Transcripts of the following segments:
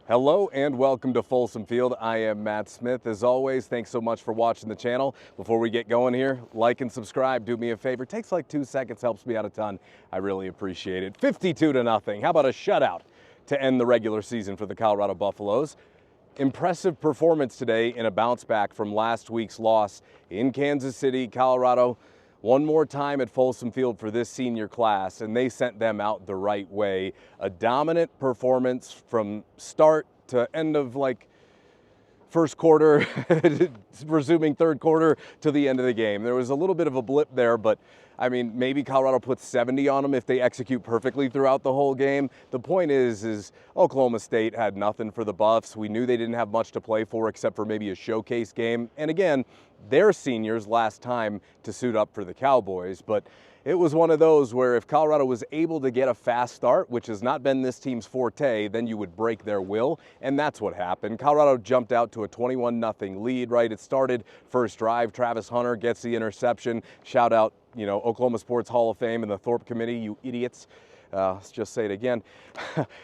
Hello and welcome to Folsom Field. I am Matt Smith. As always, thanks so much for watching the channel. Before we get going here, like and subscribe. Do me a favor. It takes like 2 seconds, helps me out a ton. I really appreciate it. 52-0. How about a shutout to end the regular season for the Colorado Buffaloes? Impressive performance today in a bounce back from last week's loss in Kansas City, Colorado. One more time at Folsom Field for this senior class, and they sent them out the right way. A dominant performance from start to end of first quarter, resuming third quarter to the end of the game. There was a little bit of a blip there, but I mean, maybe Colorado puts 70 on them if they execute perfectly throughout the whole game. The point is Oklahoma State had nothing for the Buffs. We knew they didn't have much to play for except for maybe a showcase game. And again, they're seniors last time to suit up for the Cowboys, but it was one of those where if Colorado was able to get a fast start, which has not been this team's forte, then you would break their will, and that's what happened. Colorado jumped out to a 21-0 lead, right? It started first drive. Travis Hunter gets the interception. Shout out, Oklahoma Sports Hall of Fame and the Thorpe Committee, you idiots. Let's just say it again.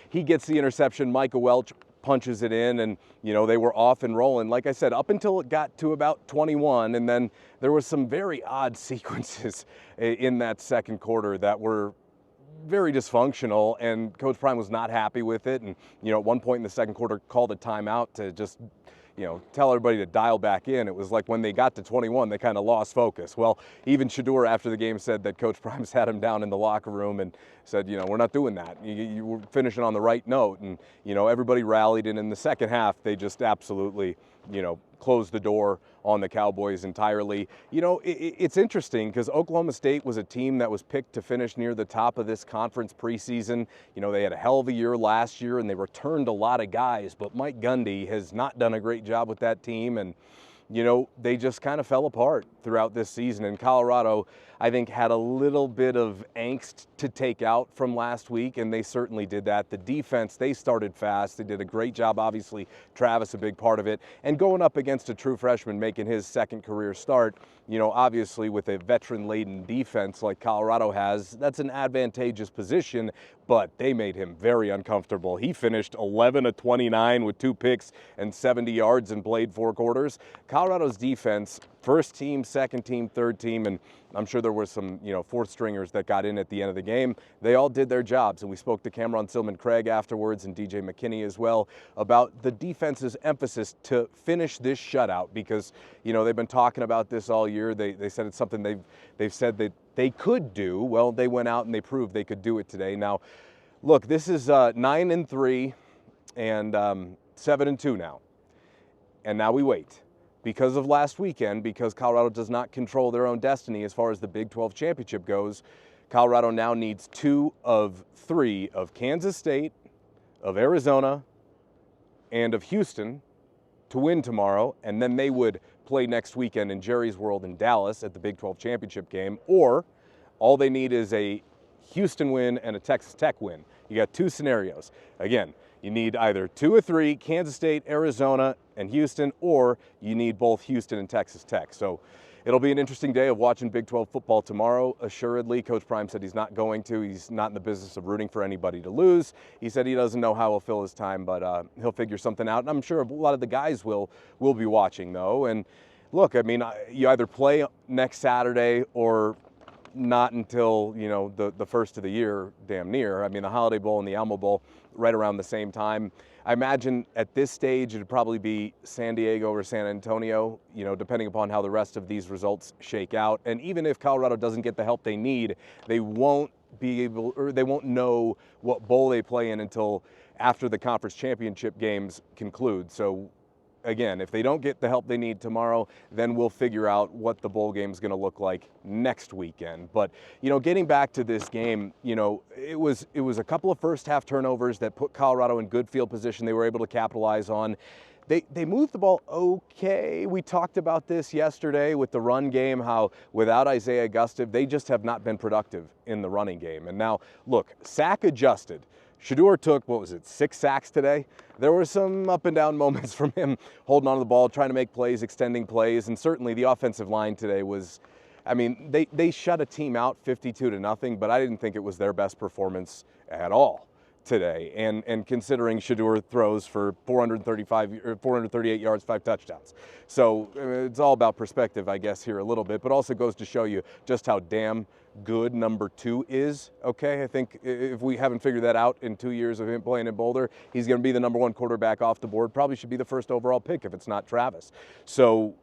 He gets the interception. Micah Welch punches it in, and they were off and rolling, like I said, up until it got to about 21, and then there was some very odd sequences in that second quarter that were very dysfunctional, and Coach Prime was not happy with it, and at one point in the second quarter called a timeout to just tell everybody to dial back in. It was like when they got to 21, they kind of lost focus. Well, even Shedeur after the game said that Coach Prime sat him down in the locker room and said, we're not doing that. You were finishing on the right note. And, everybody rallied. And in the second half, they just absolutely, closed the door on the Cowboys entirely. It's interesting because Oklahoma State was a team that was picked to finish near the top of this conference preseason. They had a hell of a year last year and they returned a lot of guys, but Mike Gundy has not done a great job with that team, and they just kind of fell apart throughout this season. And Colorado, I think, had a little bit of angst to take out from last week, and they certainly did that. The defense, they started fast. They did a great job, obviously, Travis a big part of it. And going up against a true freshman making his second career start, obviously with a veteran-laden defense like Colorado has, that's an advantageous position, but they made him very uncomfortable. He finished 11 of 29 with 2 picks and 70 yards and played 4 quarters. Colorado's defense, first team, second team, third team, and I'm sure there were some, fourth stringers that got in at the end of the game. They all did their jobs, and we spoke to Cameron Silman-Craig afterwards and DJ McKinney as well about the defense's emphasis to finish this shutout because, they've been talking about this all year. They said it's something they've said that they could do. Well, they went out and they proved they could do it today. Now, look, this is 9-3 and 7-2 now, and now we wait. Because of last weekend, because Colorado does not control their own destiny as far as the Big 12 championship goes, Colorado now needs 2 of 3 of Kansas State, of Arizona, and of Houston to win tomorrow, and then they would play next weekend in Jerry's World in Dallas at the Big 12 championship game, or all they need is a Houston win and a Texas Tech win. You got 2 scenarios. Again, you need either 2 or 3, Kansas State, Arizona, and Houston, or you need both Houston and Texas Tech. So it'll be an interesting day of watching Big 12 football tomorrow, assuredly. Coach Prime said he's not going to. He's not in the business of rooting for anybody to lose. He said he doesn't know how he'll fill his time, but he'll figure something out. And I'm sure a lot of the guys will be watching, though. And look, I mean, you either play next Saturday or not until, the first of the year, damn near. I mean, the Holiday Bowl and the Alamo Bowl right around the same time. I imagine at this stage it'd probably be San Diego or San Antonio, depending upon how the rest of these results shake out. And even if Colorado doesn't get the help they need, they won't know what bowl they play in until after the conference championship games conclude. So again, if they don't get the help they need tomorrow, then we'll figure out what the bowl game is going to look like next weekend. But, getting back to this game, it was a couple of first half turnovers that put Colorado in good field position they were able to capitalize on. They moved the ball okay. We talked about this yesterday with the run game, how without Isaiah Augustive, they just have not been productive in the running game. And now, look, sack adjusted. Shedeur took, 6 sacks today? There were some up and down moments from him holding on to the ball, trying to make plays, extending plays, and certainly the offensive line today was, they shut a team out 52-0, but I didn't think it was their best performance at all today, and considering Shedeur throws for 438 yards, 5 touchdowns. So it's all about perspective, I guess, here a little bit, but also goes to show you just how damn good number 2 is, okay? I think if we haven't figured that out in 2 years of him playing in Boulder, he's going to be the number 1 quarterback off the board, probably should be the first overall pick if it's not Travis. So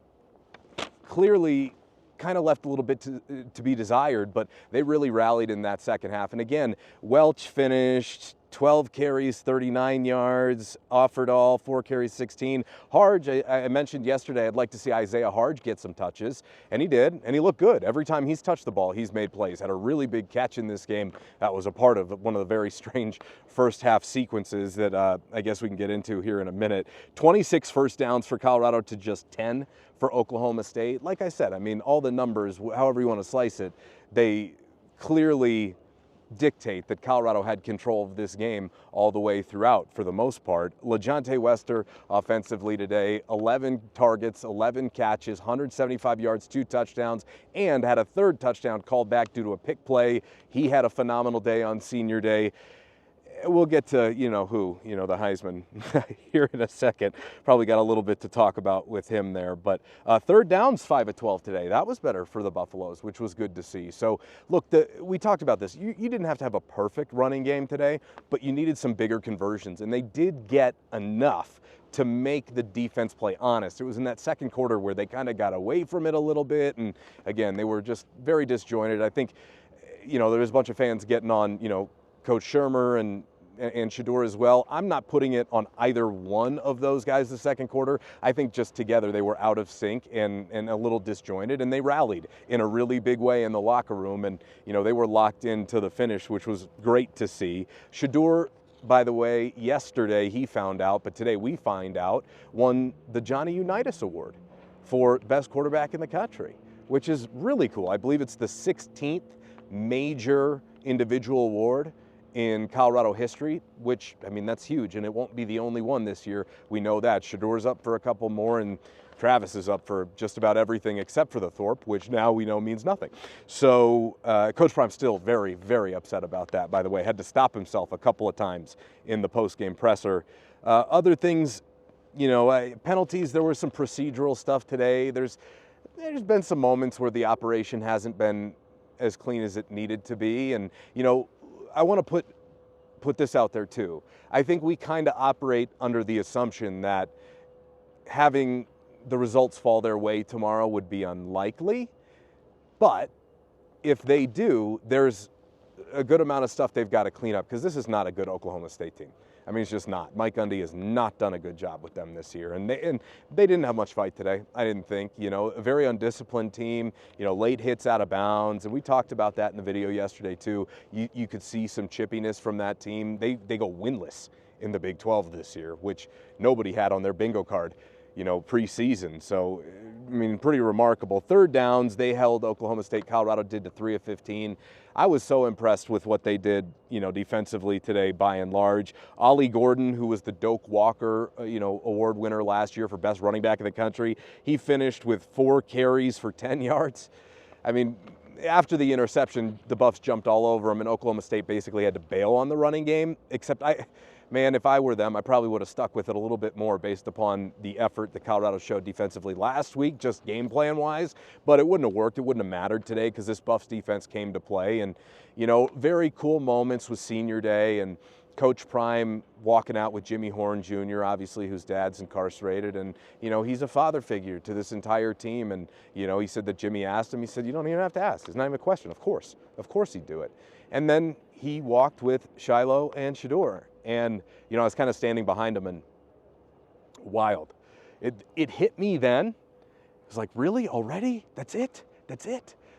clearly kind of left a little bit to be desired, but they really rallied in that second half. And again, Welch finished 12 carries, 39 yards, offered all, 4 carries, 16. Harge, I mentioned yesterday, I'd like to see Isaiah Harge get some touches, and he did, and he looked good. Every time he's touched the ball, he's made plays. Had a really big catch in this game. That was a part of one of the very strange first half sequences that I guess we can get into here in a minute. 26 first downs for Colorado to just 10 for Oklahoma State. Like I said, I mean, all the numbers, however you want to slice it, they clearly dictate that Colorado had control of this game all the way throughout for the most part. LaJohntay Wester offensively today, 11 targets, 11 catches, 175 yards, 2 touchdowns, and had a 3rd touchdown called back due to a pick play. He had a phenomenal day on senior day. We'll get to, the Heisman here in a second. Probably got a little bit to talk about with him there. But 3rd downs, 5 of 12 today. That was better for the Buffaloes, which was good to see. So, look, we talked about this. You didn't have to have a perfect running game today, but you needed some bigger conversions. And they did get enough to make the defense play honest. It was in that second quarter where they kind of got away from it a little bit. And, again, they were just very disjointed. I think, there was a bunch of fans getting on, Coach Shermer and Shedeur as well. I'm not putting it on either one of those guys the second quarter. I think just together they were out of sync and a little disjointed, and they rallied in a really big way in the locker room, and they were locked into the finish, which was great to see. Shedeur, by the way, yesterday he found out, but today we find out, won the Johnny Unitas Award for best quarterback in the country, which is really cool. I believe it's the 16th major individual award in Colorado history, which, I mean, that's huge, and it won't be the only one this year. We know that. Shedeur's up for a couple more, and Travis is up for just about everything except for the Thorpe, which now we know means nothing. So Coach Prime's still very, very upset about that, by the way. Had to stop himself a couple of times in the post-game presser. Other things, penalties, there was some procedural stuff today. There's been some moments where the operation hasn't been as clean as it needed to be, and, I want to put this out there too. I think we kind of operate under the assumption that having the results fall their way tomorrow would be unlikely, but if they do, there's a good amount of stuff they've got to clean up, because this is not a good Oklahoma State team. I mean, it's just not. Mike Gundy has not done a good job with them this year, and they didn't have much fight today, I didn't think. A very undisciplined team, late hits out of bounds, and we talked about that in the video yesterday too. You could see some chippiness from that team. They go winless in the Big 12 this year, which nobody had on their bingo card, preseason. So, I mean, pretty remarkable. 3rd downs, they held Oklahoma State. Colorado did to 3 of 15. I was so impressed with what they did, defensively today by and large. Ollie Gordon, who was the Doak Walker, award winner last year for best running back in the country, he finished with 4 carries for 10 yards. I mean, after the interception, the Buffs jumped all over him, and Oklahoma State basically had to bail on the running game, except man, if I were them, I probably would have stuck with it a little bit more based upon the effort that Colorado showed defensively last week, just game plan-wise. But it wouldn't have worked. It wouldn't have mattered today because this Buffs defense came to play. And, very cool moments with senior day and Coach Prime walking out with Jimmy Horn Jr., obviously, whose dad's incarcerated. And, he's a father figure to this entire team. And, he said that Jimmy asked him, he said, you don't even have to ask. It's not even a question. Of course he'd do it. And then he walked with Shiloh and Shedeur. And, I was kind of standing behind him, and wild. It hit me then. It was like, really? Already? That's it?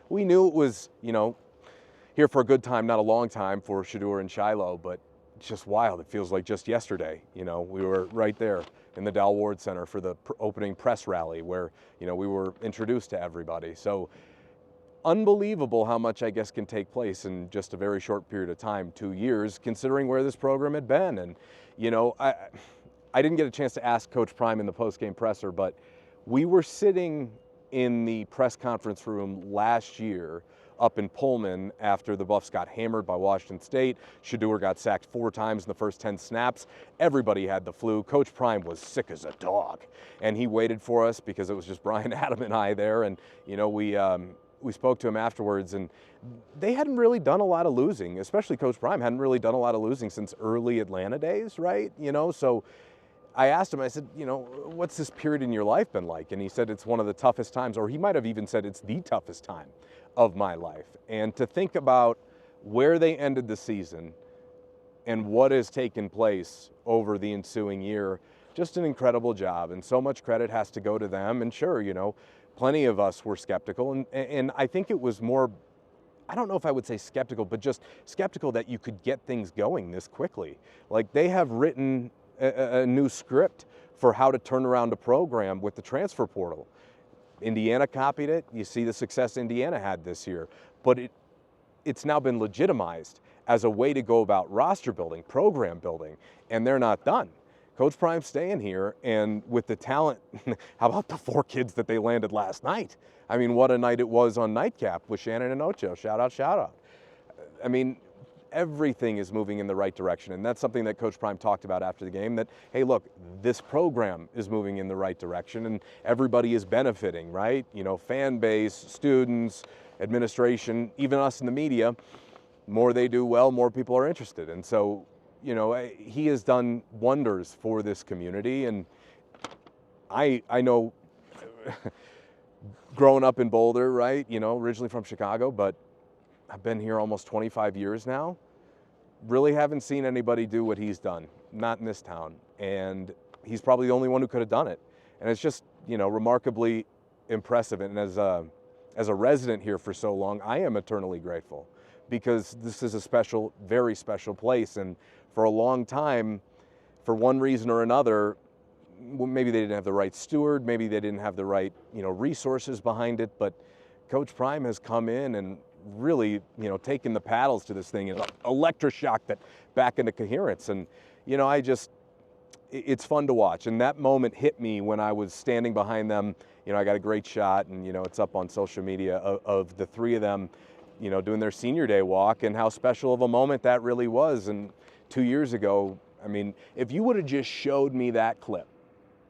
We knew it was, here for a good time, not a long time for Shedeur and Shiloh, but it's just wild. It feels like just yesterday. We were right there in the Dal Ward Center for the opening press rally where, we were introduced to everybody. So unbelievable how much, I guess, can take place in just a very short period of time, 2 years, considering where this program had been. And, I didn't get a chance to ask Coach Prime in the post-game presser, but we were sitting in the press conference room last year up in Pullman after the Buffs got hammered by Washington State. Shedeur got sacked 4 times in the first 10 snaps. Everybody had the flu. Coach Prime was sick as a dog, and he waited for us because it was just Brian, Adam, and I there. And we spoke to him afterwards, and they hadn't really done a lot of losing, especially Coach Prime hadn't really done a lot of losing since early Atlanta days, right? So I asked him, I said, what's this period in your life been like? And he said it's one of the toughest times, or he might have even said it's the toughest time of my life. And to think about where they ended the season and what has taken place over the ensuing year, just an incredible job. And so much credit has to go to them. And sure, plenty of us were skeptical. And I think it was more, I don't know if I would say skeptical, but just skeptical that you could get things going this quickly. Like, they have written a new script for how to turn around a program with the transfer portal. Indiana copied it. You see the success Indiana had this year. But it's now been legitimized as a way to go about roster building, program building, and they're not done. Coach Prime's staying here, and with the talent, how about the 4 kids that they landed last night? I mean, what a night it was on Nightcap with Shannon and Ocho. Shout out. I mean, everything is moving in the right direction, and that's something that Coach Prime talked about after the game, that, hey, look, this program is moving in the right direction, and everybody is benefiting, right? Fan base, students, administration, even us in the media. More they do well, more people are interested. And so, he has done wonders for this community. And I know growing up in Boulder, right, originally from Chicago, but I've been here almost 25 years now. Really haven't seen anybody do what he's done, not in this town. And he's probably the only one who could have done it. And it's just, remarkably impressive. And as a resident here for so long, I am eternally grateful, because this is a special, very special place. And for a long time, for one reason or another, maybe they didn't have the right steward, maybe they didn't have the right, resources behind it, but Coach Prime has come in and really, taken the paddles to this thing and electroshocked that back into coherence. And, it's fun to watch. And that moment hit me when I was standing behind them. I got a great shot, and, it's up on social media of the 3 of them, doing their senior day walk, and how special of a moment that really was. And 2 years ago, I mean, if you would have just showed me that clip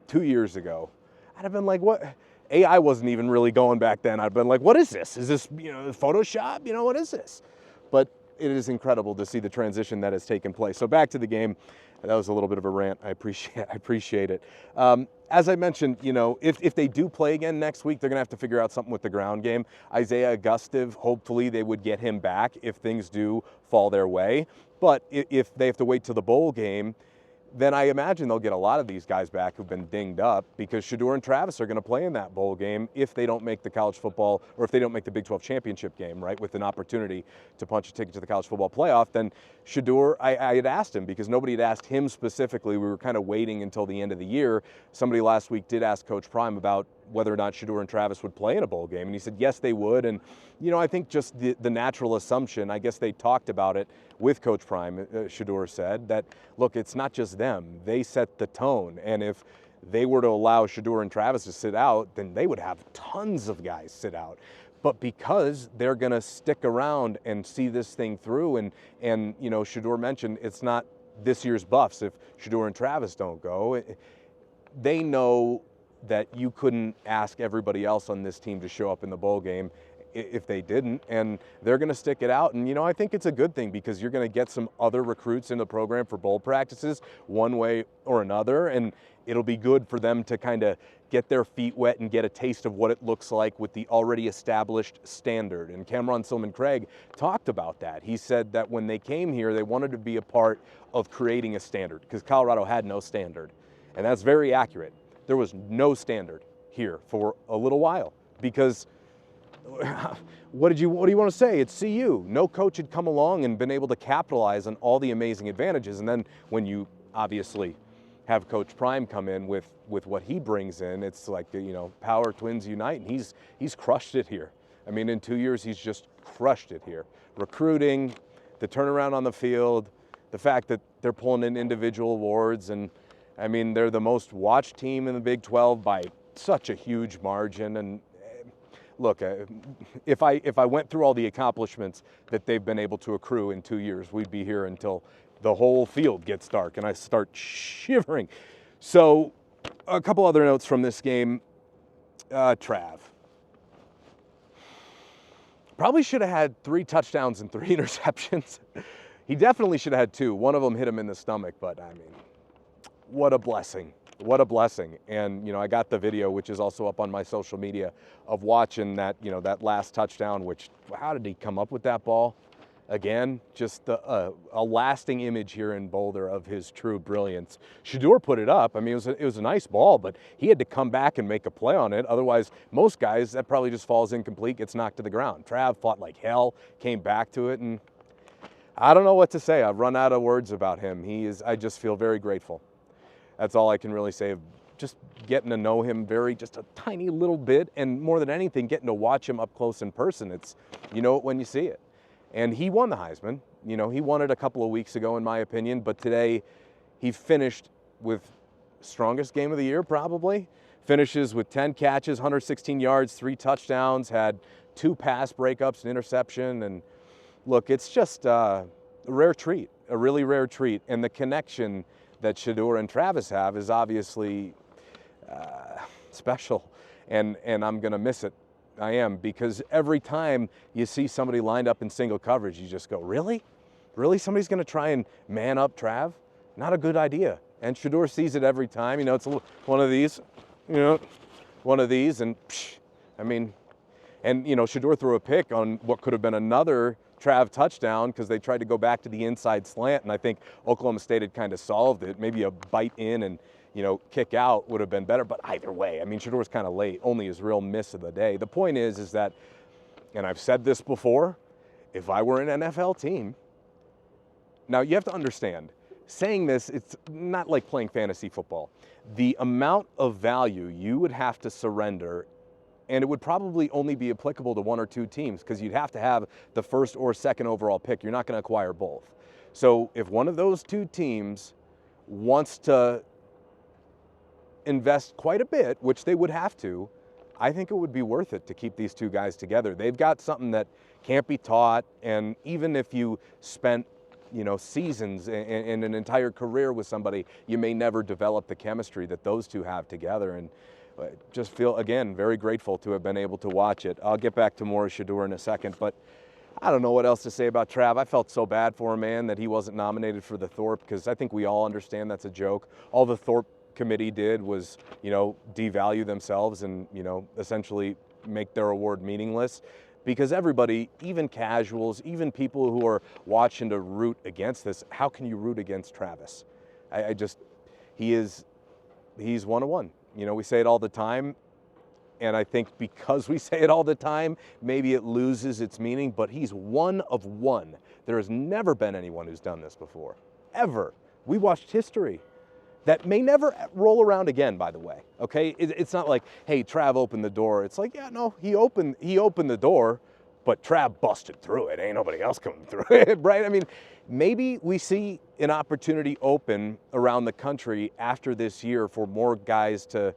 2 years ago, I'd have been like, what? AI wasn't even really going back then. I'd been like, what is this? Is this, Photoshop? What is this? But it is incredible to see the transition that has taken place. So back to the game. That was a little bit of a rant. I appreciate it. As I mentioned, if they do play again next week, they're going to have to figure out something with the ground game. Isaiah Augustive, hopefully they would get him back if things do fall their way. But if they have to wait till the bowl game, then I imagine they'll get a lot of these guys back who've been dinged up, because Shedeur and Travis are going to play in that bowl game if they don't make the college football, or if they don't make the Big 12 championship game, right, with an opportunity to punch a ticket to the college football playoff. Then Shedeur, I had asked him, because nobody had asked him specifically. We were kind of waiting until the end of the year. Somebody last week did ask Coach Prime about whether or not Shedeur and Travis would play in a bowl game, and he said yes, they would. And I think just the natural assumption, I guess they talked about it with Coach Prime, Shedeur said, that, look, it's not just them. They set the tone, and if they were to allow Shedeur and Travis to sit out, then they would have tons of guys sit out. But because they're going to stick around and see this thing through, and Shedeur mentioned it's not this year's Buffs if Shedeur and Travis don't go. They know that you couldn't ask everybody else on this team to show up in the bowl game if they didn't, and they're going to stick it out. And, I think it's a good thing, because you're going to get some other recruits in the program for bowl practices one way or another, and it'll be good for them to kind of get their feet wet and get a taste of what it looks like with the already established standard. And Cameron Silman-Craig talked about that. He said that when they came here, they wanted to be a part of creating a standard, because Colorado had no standard. And that's very accurate. There was no standard here for a little while, because what do you want to say? It's CU. No coach had come along and been able to capitalize on all the amazing advantages. And then when you obviously have Coach Prime come in with what he brings in, it's like, power twins unite, and he's crushed it here. I mean, in 2 years, he's just crushed it here. Recruiting, the turnaround on the field, the fact that they're pulling in individual awards, and I mean, they're the most watched team in the Big 12 by such a huge margin. And look, if I went through all the accomplishments that they've been able to accrue in 2 years, we'd be here until the whole field gets dark and I start shivering. So a couple other notes from this game. Trav. Probably should have had 3 touchdowns and 3 interceptions. He definitely should have had 2. One of them hit him in the stomach, but I mean, what a blessing. What a blessing. And, you know, I got the video, which is also up on my social media, of watching that, you know, that last touchdown, which, how did he come up with that ball? Again, just a lasting image here in Boulder of his true brilliance. Shedeur put it up. I mean, it was a nice ball, but he had to come back and make a play on it. Otherwise, most guys, that probably just falls incomplete, gets knocked to the ground. Trav fought like hell, came back to it, and I don't know what to say. I've run out of words about him. I just feel very grateful. That's all I can really say. Just getting to know him just a tiny little bit, and more than anything, getting to watch him up close in person. It's, you know it when you see it. And he won the Heisman. You know, he won it a couple of weeks ago, in my opinion, but today he finished with strongest game of the year, probably. Finishes with 10 catches, 116 yards, 3 touchdowns, had 2 pass breakups, an interception. And look, it's just a rare treat, a really rare treat. And the connection that Shedeur and Travis have is obviously special, and I'm going to miss it. I am, because every time you see somebody lined up in single coverage, you just go, really? Really? Somebody's going to try and man up Trav? Not a good idea. And Shedeur sees it every time. You know, it's one of these, you know, one of these, and psh, I mean, and, you know, Shedeur threw a pick on what could have been another Trav touchdown because they tried to go back to the inside slant, and I think Oklahoma State had kind of solved it. Maybe a bite in and, you know, kick out would have been better, but either way, I mean, Shedeur's kind of late, only his real miss of the day. The point is that, and I've said this before, if I were an NFL team, now you have to understand, saying this, it's not like playing fantasy football. The amount of value you would have to surrender, and it would probably only be applicable to 1 or 2 teams because you'd have to have the 1st or 2nd overall pick. You're not going to acquire both. So if one of those 2 teams wants to invest quite a bit, which they would have to, I think it would be worth it to keep these 2 guys together. They've got something that can't be taught, and even if you spent, you know, seasons and an entire career with somebody, you may never develop the chemistry that those 2 have together. And just feel, again, very grateful to have been able to watch it. I'll get back to more Shedeur in a second, but I don't know what else to say about Trav. I felt so bad for him, man, that he wasn't nominated for the Thorpe, because I think we all understand that's a joke. All the Thorpe committee did was, you know, devalue themselves and, you know, essentially make their award meaningless, because everybody, even casuals, even people who are watching to root against this, how can you root against Travis? He's 101. You know, we say it all the time, and I think because we say it all the time, maybe it loses its meaning, but he's 1 of 1. There has never been anyone who's done this before, ever. We watched history. That may never roll around again, by the way, okay? It's not like, hey, Trav opened the door. It's like, yeah, no, he opened the door, but Trav busted through it. Ain't nobody else coming through it, right? I mean, maybe we see an opportunity open around the country after this year for more guys to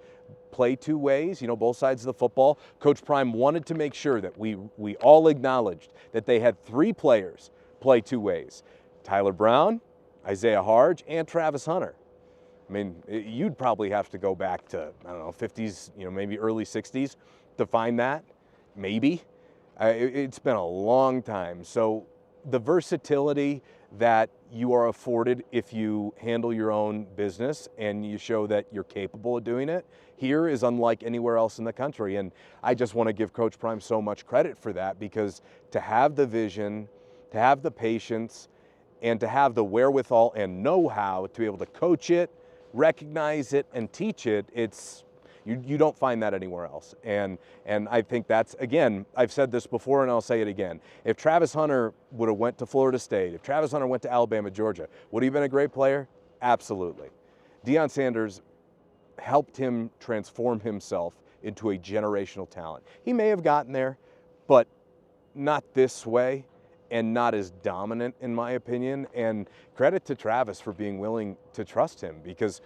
play 2 ways, you know, both sides of the football. Coach Prime wanted to make sure that we all acknowledged that they had 3 players play 2 ways. Tyler Brown, Isaiah Harge, and Travis Hunter. I mean, you'd probably have to go back to, I don't know, 50s, you know, maybe early 60s to find that, maybe. It's been a long time. So the versatility that you are afforded if you handle your own business and you show that you're capable of doing it here is unlike anywhere else in the country. And I just want to give Coach Prime so much credit for that, because to have the vision, to have the patience, and to have the wherewithal and know-how to be able to coach it, recognize it, and teach it, you don't find that anywhere else. And I think that's, again, I've said this before and I'll say it again. If Travis Hunter would have went to Florida State, if Travis Hunter went to Alabama, Georgia, would he have been a great player? Absolutely. Shedeur Sanders helped him transform himself into a generational talent. He may have gotten there, but not this way and not as dominant, in my opinion. And credit to Travis for being willing to trust him, because,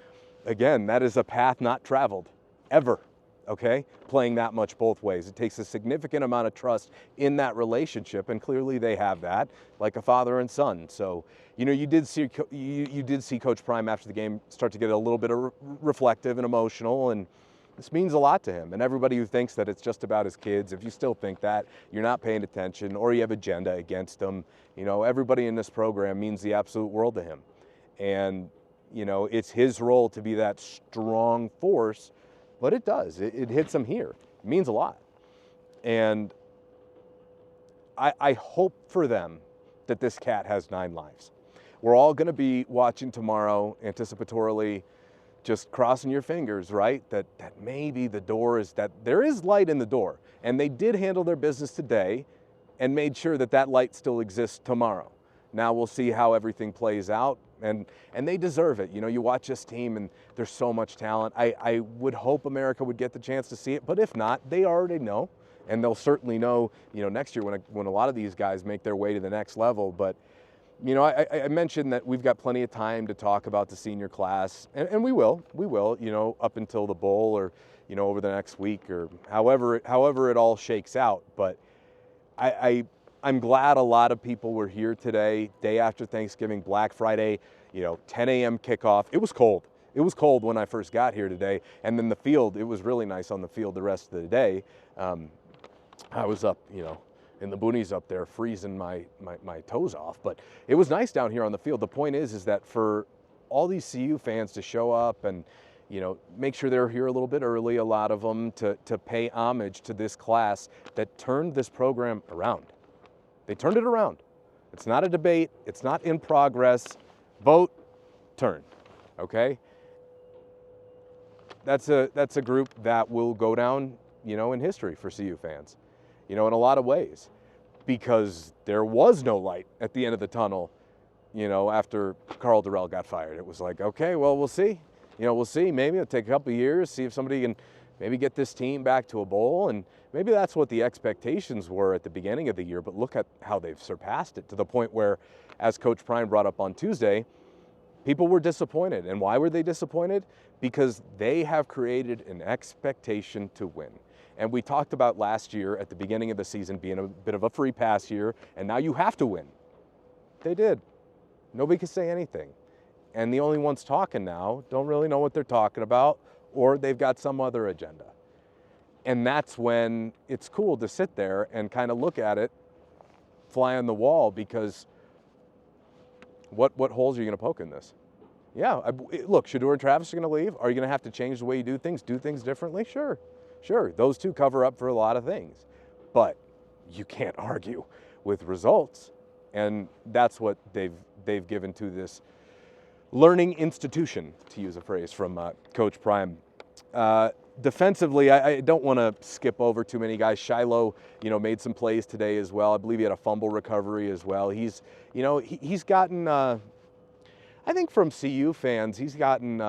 again, that is a path not traveled. Ever. okay? Playing that much both ways. It takes a significant amount of trust in that relationship, and clearly they have that, like a father and son. So, you know, you did see Coach Prime after the game start to get a little bit of reflective and emotional, and this means a lot to him. And everybody who thinks that it's just about his kids, if you still think that, you're not paying attention or you have agenda against them. You know, everybody in this program means the absolute world to him. And, you know, it's his role to be that strong force, but it does. It hits him here. It means a lot. And I hope for them that this cat has 9 lives. We're all going to be watching tomorrow, anticipatorily, just crossing your fingers, right? That maybe the door is, that there is light in the door. And they did handle their business today and made sure that that light still exists tomorrow. Now we'll see how everything plays out, and they deserve it. You know, you watch this team and there's so much talent. I would hope America would get the chance to see it, but if not, they already know, and they'll certainly know, you know, next year when a lot of these guys make their way to the next level. But you know, I mentioned that we've got plenty of time to talk about the senior class, and we will, you know, up until the bowl, or, you know, over the next week, or however it all shakes out. But I'm glad a lot of people were here today, day after Thanksgiving, Black Friday, you know, 10 a.m. kickoff. It was cold. It was cold when I first got here today, and then the field, it was really nice on the field the rest of the day. I was up, you know, in the boonies up there freezing my toes off, but it was nice down here on the field. The point is that for all these CU fans to show up and, you know, make sure they're here a little bit early, a lot of them, to pay homage to this class that turned this program around. They turned it around. It's not a debate. It's not in progress. Vote, turn, okay? That's a group that will go down, you know, in history for CU fans. You know, in a lot of ways, because there was no light at the end of the tunnel, you know, after Carl Durrell got fired. It was like, okay, well, we'll see. You know, we'll see. Maybe it'll take a couple of years, see if somebody can maybe get this team back to a bowl. And maybe that's what the expectations were at the beginning of the year, but look at how they've surpassed it, to the point where, as Coach Prime brought up on Tuesday, people were disappointed. And why were they disappointed? Because they have created an expectation to win. And we talked about last year at the beginning of the season being a bit of a free pass year, and now you have to win. They did. Nobody could say anything. And the only ones talking now don't really know what they're talking about, or they've got some other agenda. And that's when it's cool to sit there and kind of look at it, fly on the wall, because what holes are you going to poke in this? Yeah, look, Shedeur and Travis are going to leave. Are you going to have to change the way you do things differently? Sure. Sure, those two cover up for a lot of things, but you can't argue with results, and that's what they've given to this learning institution, to use a phrase from Coach Prime. Defensively, I don't want to skip over too many guys. Shiloh, you know, made some plays today as well. I believe he had a fumble recovery as well. He's, you know, he's gotten, I think from CU fans, he's gotten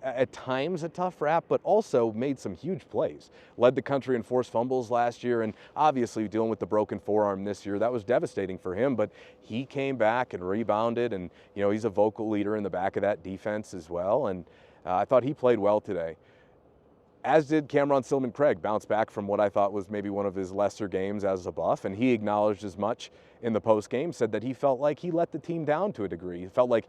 at times a tough rap, but also made some huge plays. Led the country in forced fumbles last year, and obviously dealing with the broken forearm this year, that was devastating for him, but he came back and rebounded, and, you know, he's a vocal leader in the back of that defense as well, and I thought he played well today. As did Cameron Silman Craig, bounced back from what I thought was maybe one of his lesser games as a Buff, and he acknowledged as much in the post-game, said that he felt like he let the team down to a degree. He felt like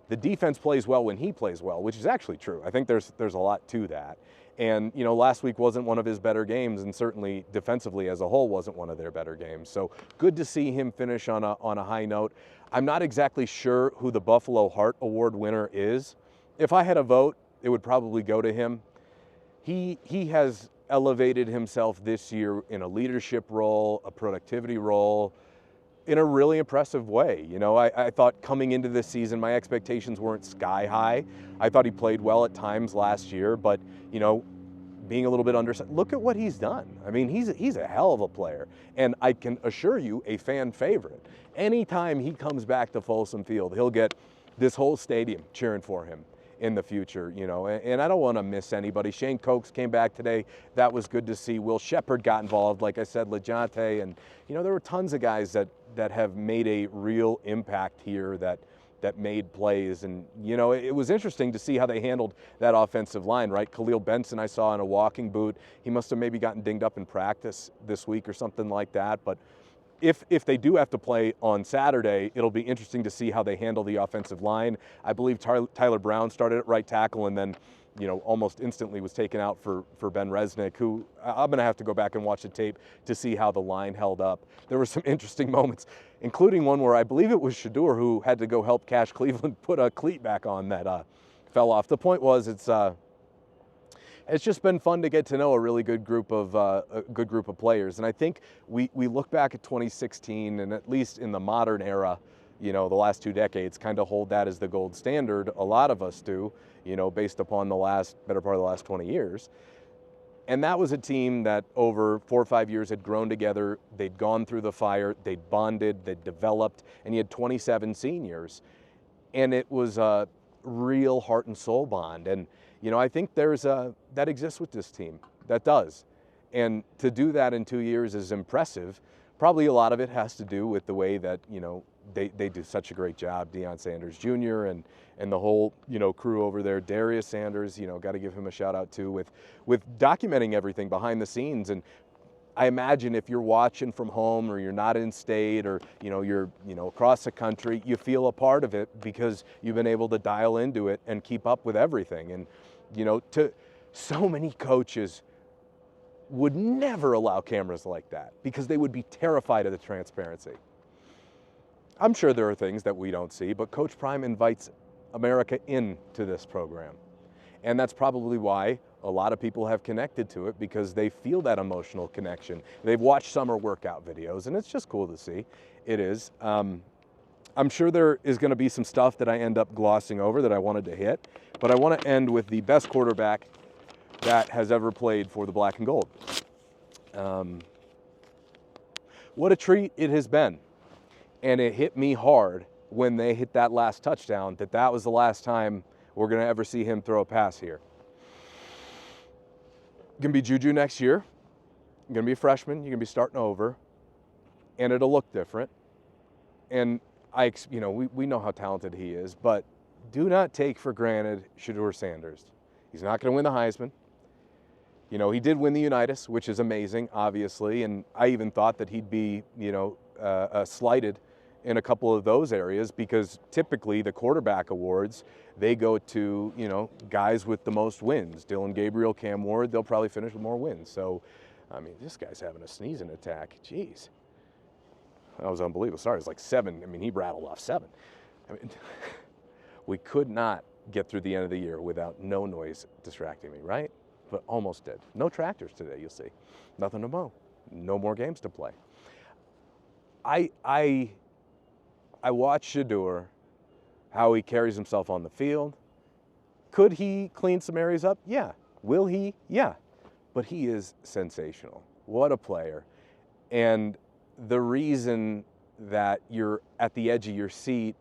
the defense plays well when he plays well, which is actually true. I think there's a lot to that. And, you know, last week wasn't one of his better games, and certainly defensively as a whole wasn't one of their better games. So good to see him finish on a high note. I'm not exactly sure who the Buffalo Heart Award winner is. If I had a vote, it would probably go to him. He has elevated himself this year in a leadership role, a productivity role, in a really impressive way. You know, I thought coming into this season, my expectations weren't sky high. I thought he played well at times last year, but, you know, being a little bit undersized, look at what he's done. I mean, he's a hell of a player, and I can assure you, a fan favorite. Anytime he comes back to Folsom Field, he'll get this whole stadium cheering for him in the future, you know, and I don't want to miss anybody. Shane Cokes came back today. That was good to see. Will Shepard got involved, like I said, LeJonte, and, you know, there were tons of guys that have made a real impact here that that made plays. And, you know, it was interesting to see how they handled that offensive line, right? Khalil Benson I saw in a walking boot. He must have maybe gotten dinged up in practice this week or something like that. But if they do have to play on Saturday, it'll be interesting to see how they handle the offensive line. I believe Tyler Brown started at right tackle and then, you know, almost instantly was taken out for Ben Resnick, who I'm going to have to go back and watch the tape to see how the line held up. There were some interesting moments, including one where I believe it was Shedeur who had to go help Cash Cleveland put a cleat back on that fell off. The point was it's just been fun to get to know a really good group of players. And I think we look back at 2016, and at least in the modern era, you know, the last 2 decades, kind of hold that as the gold standard. A lot of us do, you know, based upon the better part of the last 20 years. And that was a team that over 4 or 5 years had grown together. They'd gone through the fire, they'd bonded, they'd developed, and you had 27 seniors. And it was a real heart and soul bond. And, you know, I think that exists with this team. That does. And to do that in 2 years is impressive. Probably a lot of it has to do with the way that, you know, they do such a great job. Shedeur Sanders Jr. and the whole, you know, crew over there. Shedeur Sanders, you know, got to give him a shout out too with documenting everything behind the scenes. And I imagine if you're watching from home or you're not in state or, you know, you're, you know, across the country, you feel a part of it because you've been able to dial into it and keep up with everything. And, you know, so many coaches would never allow cameras like that because they would be terrified of the transparency. I'm sure there are things that we don't see, but Coach Prime invites America into this program. And that's probably why a lot of people have connected to it, because they feel that emotional connection. They've watched summer workout videos, and it's just cool to see. It is. I'm sure there is going to be some stuff that I end up glossing over that I wanted to hit, but I want to end with the best quarterback that has ever played for the Black and Gold. What a treat it has been. And it hit me hard when they hit that last touchdown that was the last time we're going to ever see him throw a pass here. Going to be Juju next year. You're going to be a freshman. You're going to be starting over. And it'll look different. And we know how talented he is, but do not take for granted Shedeur Sanders. He's not going to win the Heisman. You know, he did win the Unitas, which is amazing, obviously. And I even thought that he'd be, you know, slighted in a couple of those areas, because typically the quarterback awards, they go to, you know, guys with the most wins. Dylan Gabriel, Cam Ward, they'll probably finish with more wins. So, I mean, this guy's having a sneezing attack. Jeez. That was unbelievable. Sorry, it was like 7. I mean, he rattled off 7. I mean, we could not get through the end of the year without no noise distracting me, right? But almost did. No tractors today, you'll see. Nothing to mow. No more games to play. I watched Shedeur, how he carries himself on the field. Could he clean some areas up? Yeah. Will he? Yeah. But he is sensational. What a player. And the reason that you're at the edge of your seat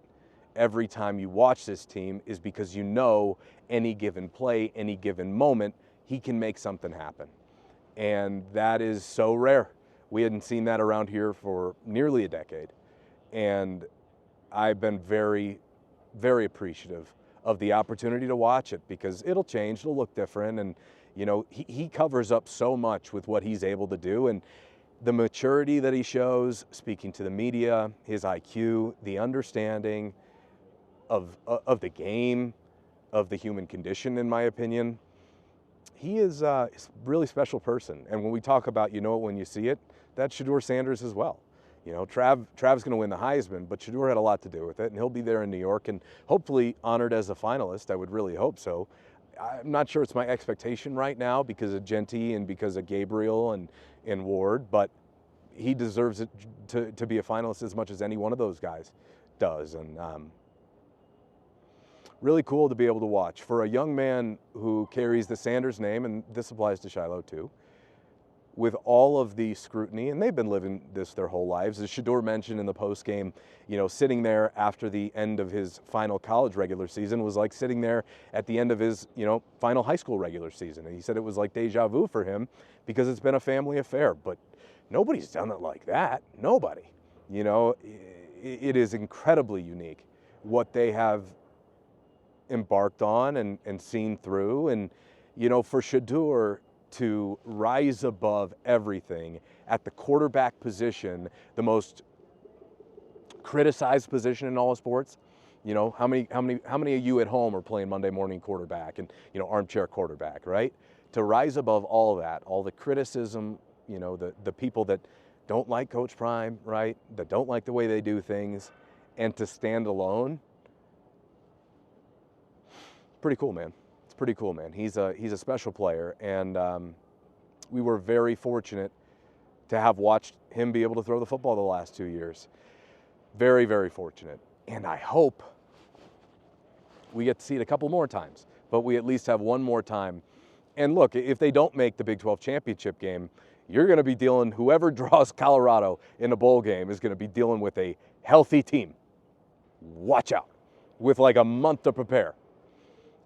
every time you watch this team is because you know any given play, any given moment, he can make something happen. And that is so rare. We hadn't seen that around here for nearly a decade. And I've been very, very appreciative of the opportunity to watch it, because it'll change, it'll look different. And, you know, he covers up so much with what he's able to do. And the maturity that he shows, speaking to the media, his IQ, the understanding of the game, of the human condition, in my opinion, he is a really special person. And when we talk about, you know it when you see it, that's Shedeur Sanders as well. You know, Trav's going to win the Heisman, but Shedeur had a lot to do with it, and he'll be there in New York and hopefully honored as a finalist. I would really hope so. I'm not sure it's my expectation right now because of Genty and because of Gabriel and Ward, but he deserves it to be a finalist as much as any one of those guys does. And really cool to be able to watch. For a young man who carries the Sanders name, and this applies to Shiloh too, with all of the scrutiny, and they've been living this their whole lives. As Shedeur mentioned in the postgame, you know, sitting there after the end of his final college regular season was like sitting there at the end of his, you know, final high school regular season. And he said it was like deja vu for him because it's been a family affair. But nobody's done it like that. Nobody. You know, it is incredibly unique what they have embarked on and seen through. And, you know, for Shedeur to rise above everything at the quarterback position, the most criticized position in all of sports. You know, how many of you at home are playing Monday morning quarterback and, you know, armchair quarterback, right? To rise above all of that, all the criticism, you know, the people that don't like Coach Prime, right? That don't like the way they do things, and to stand alone. Pretty cool, man. It's pretty cool, man. He's a special player, and we were very fortunate to have watched him be able to throw the football the last 2 years. Very, very fortunate. And I hope we get to see it a couple more times, but we at least have one more time. And look, if they don't make the Big 12 championship game, you're going to be dealing, whoever draws Colorado in a bowl game is going to be dealing with a healthy team. Watch out, with like a month to prepare.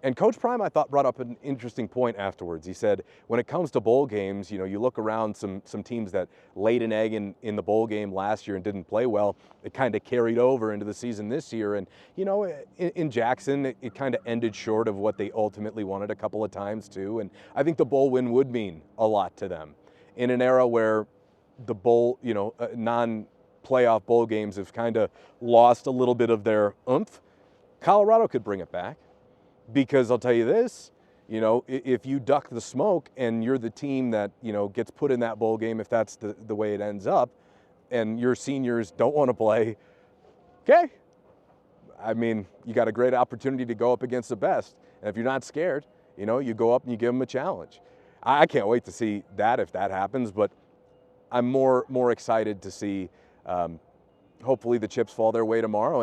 And Coach Prime, I thought, brought up an interesting point afterwards. He said, when it comes to bowl games, you know, you look around some teams that laid an egg in the bowl game last year and didn't play well. It kind of carried over into the season this year. And, you know, in Jackson, it kind of ended short of what they ultimately wanted a couple of times too. And I think the bowl win would mean a lot to them in an era where the bowl, you know, non-playoff bowl games have kind of lost a little bit of their oomph. Colorado could bring it back. Because I'll tell you this, you know, if you duck the smoke and you're the team that, you know, gets put in that bowl game, if that's the way it ends up, and your seniors don't want to play, okay. I mean, you got a great opportunity to go up against the best. And if you're not scared, you know, you go up and you give them a challenge. I can't wait to see that if that happens, but I'm more excited to see hopefully the chips fall their way tomorrow,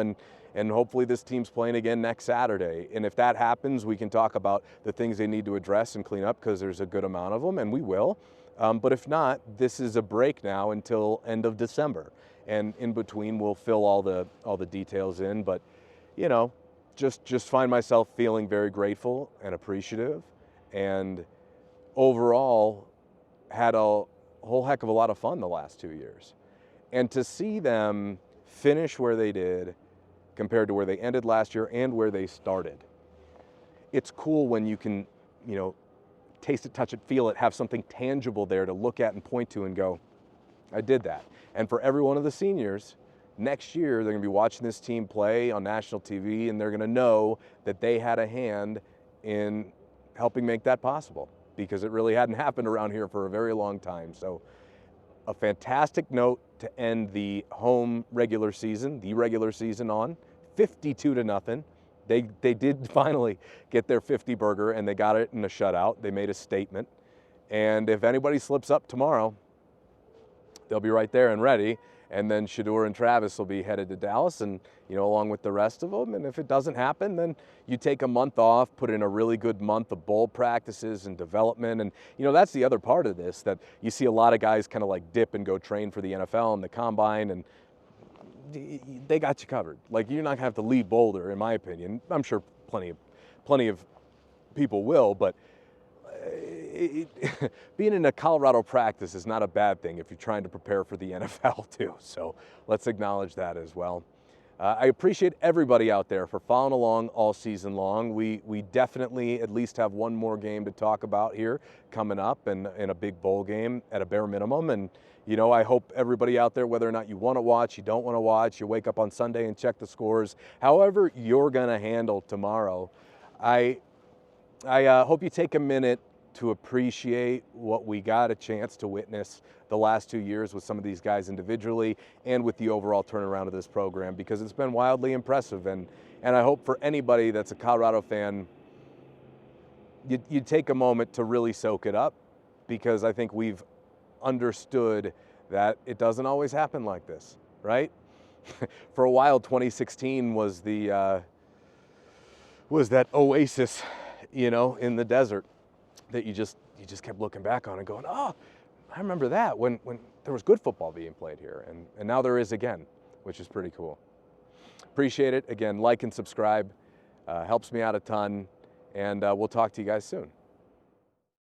and hopefully this team's playing again next Saturday. And if that happens, we can talk about the things they need to address and clean up, because there's a good amount of them, and we will. But if not, this is a break now until end of December. And in between, we'll fill all the details in. But, you know, just find myself feeling very grateful and appreciative, and overall had a whole heck of a lot of fun the last 2 years. And to see them finish where they did, compared to where they ended last year and where they started. It's cool when you can, you know, taste it, touch it, feel it, have something tangible there to look at and point to and go, I did that. And for every one of the seniors, next year they're gonna be watching this team play on national TV, and they're gonna know that they had a hand in helping make that possible, because it really hadn't happened around here for a very long time. So a fantastic note to end the home regular season on, 52-0. They did finally get their 50 burger, and they got it in a shutout. They made a statement. And if anybody slips up tomorrow, they'll be right there and ready. And then Shedeur and Travis will be headed to Dallas, and, you know, along with the rest of them. And if it doesn't happen, then you take a month off, put in a really good month of bowl practices and development. And, you know, that's the other part of this, that you see a lot of guys kind of like dip and go train for the NFL and the combine, and they got you covered. Like, you're not gonna have to leave Boulder, in my opinion. I'm sure plenty of people will, but being in a Colorado practice is not a bad thing if you're trying to prepare for the NFL too. So let's acknowledge that as well. I appreciate everybody out there for following along all season long. We definitely at least have one more game to talk about here coming up, and a big bowl game at a bare minimum. And, you know, I hope everybody out there, whether or not you want to watch, you don't want to watch, you wake up on Sunday and check the scores, however you're going to handle tomorrow, I hope you take a minute to appreciate what we got a chance to witness the last 2 years with some of these guys individually, and with the overall turnaround of this program, because it's been wildly impressive. And I hope for anybody that's a Colorado fan, you take a moment to really soak it up, because I think we've understood that it doesn't always happen like this, right? For a while, 2016 was that oasis, you know, in the desert, that you just kept looking back on and going, oh, I remember that when there was good football being played here, and now there is again, which is pretty cool. Appreciate it. Again, like and subscribe, helps me out a ton, and we'll talk to you guys soon.